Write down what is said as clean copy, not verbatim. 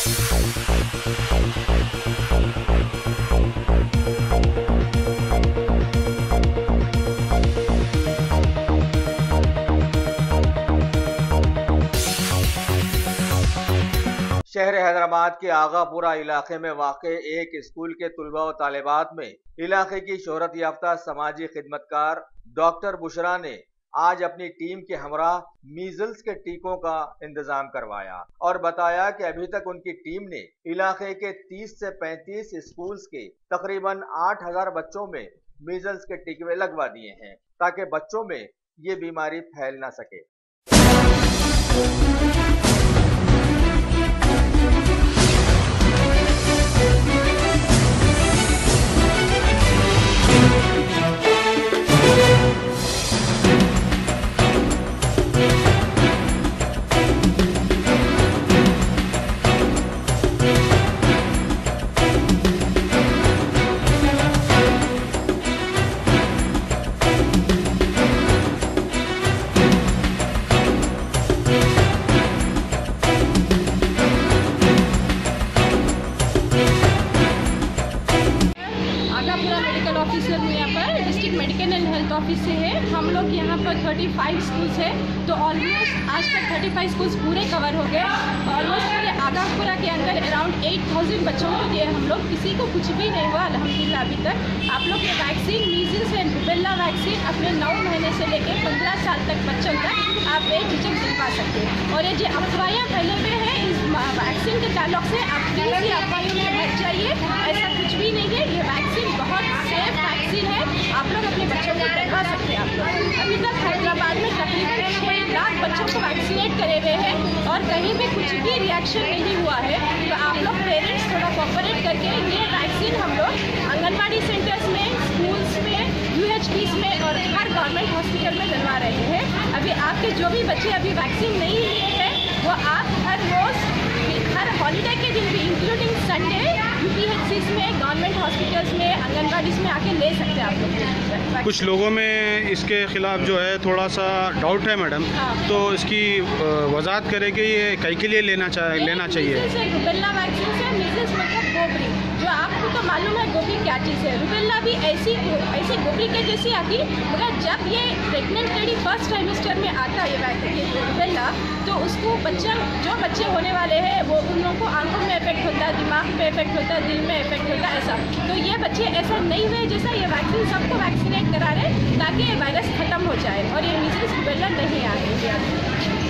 शहर हैदराबाद के आगापुरा इलाके में वाक़ एक स्कूल के तुलबा व तालिबात में इलाके की शोहरत याफ्ता समाजी खिदमतकार डॉक्टर बुशरा ने आज अपनी टीम के हमराह मीजल्स के टीकों का इंतजाम करवाया और बताया कि अभी तक उनकी टीम ने इलाके के 30 से 35 स्कूल्स के तकरीबन 8000 बच्चों में मीजल्स के टीके लगवा दिए हैं ताकि बच्चों में ये बीमारी फैल ना सके। ऑफिसर में यहाँ पर district medical and health office से है। हम लोग यहाँ पर 35 स्कूल्स है, तो ऑलमोस्ट आज तक 35 स्कूल्स पूरे कवर हो गए। ऑलमोस्ट पूरे आगापुरा के अंदर अराउंड 8000 बच्चों को दिए हम लोग, किसी को कुछ भी नहीं हुआ अल्हम्दुलिल्लाह अभी तक। आप लोग ये vaccine measles and rubella vaccine अपने 9 महीने से लेकर 15 साल तक बच्चों तक आप बेझिझक दिलवा सकते हैं। और ये जो अफवाहें फैले हुए हैं इस वैक्सीन के ताल्लुक से आप प्लीज़ ये अफवाहों में मत जाइए, ऐसा कुछ भी नहीं है। ये वैक्सीन बहुत सेफ वैक्सीन है, आप लोग अपने बच्चों को लगवा सकते हैं। आप लोग अभी तक हैदराबाद में तकरीबन 6 लाख बच्चों को वैक्सीनेट करे हुए हैं और कहीं भी कुछ भी रिएक्शन नहीं हुआ है। तो आप लोग पेरेंट्स थोड़ा कोऑपरेट करके ये वैक्सीन हम लोग आंगनबाड़ी सेंटर्स में, स्कूल्स में, UHPs में और हर गवर्नमेंट हॉस्पिटल में डलवा रहे हैं। अभी आपके जो भी बच्चे अभी वैक्सीन नहीं लिए हैं वो आप हर रोज़, हर हॉलीडे के दिन भी इंक्लूडिंग संडे UPHCs में, गवर्नमेंट हॉस्पिटल्स में, आंगनबाड़ीज में आके ले सकते हैं आप लोग। कुछ लोगों में इसके खिलाफ जो है थोड़ा सा डाउट है मैडम, तो इसकी वजाहत करें कि ये कई के लिए लेना चाहिए। रुबेला वैक्सीन से मीजल्स मतलब गोबरी, जो आपको तो मालूम है गोबरी क्या चीज़ है। रुबेला भी ऐसी गोबरी के जैसी आती, मगर जब ये प्रेग्नेंट लेडी फर्स्ट ट्राइमेस्टर में आता है ये रुबेला, तो उसको जो बच्चे होने वाले हैं वो उन लोगों को आंखों में इफेक्ट होता है, दिमाग पे इफेक्ट होता है, दिल में इफेक्ट होता है ऐसा। तो ये बच्चे ऐसा नहीं हुए जैसा ये वैक्सीन सबको वैक्सीनेट करा रहे ताकि ये वायरस ख़त्म हो जाए और ये मीजल्स रुबेला नहीं आए।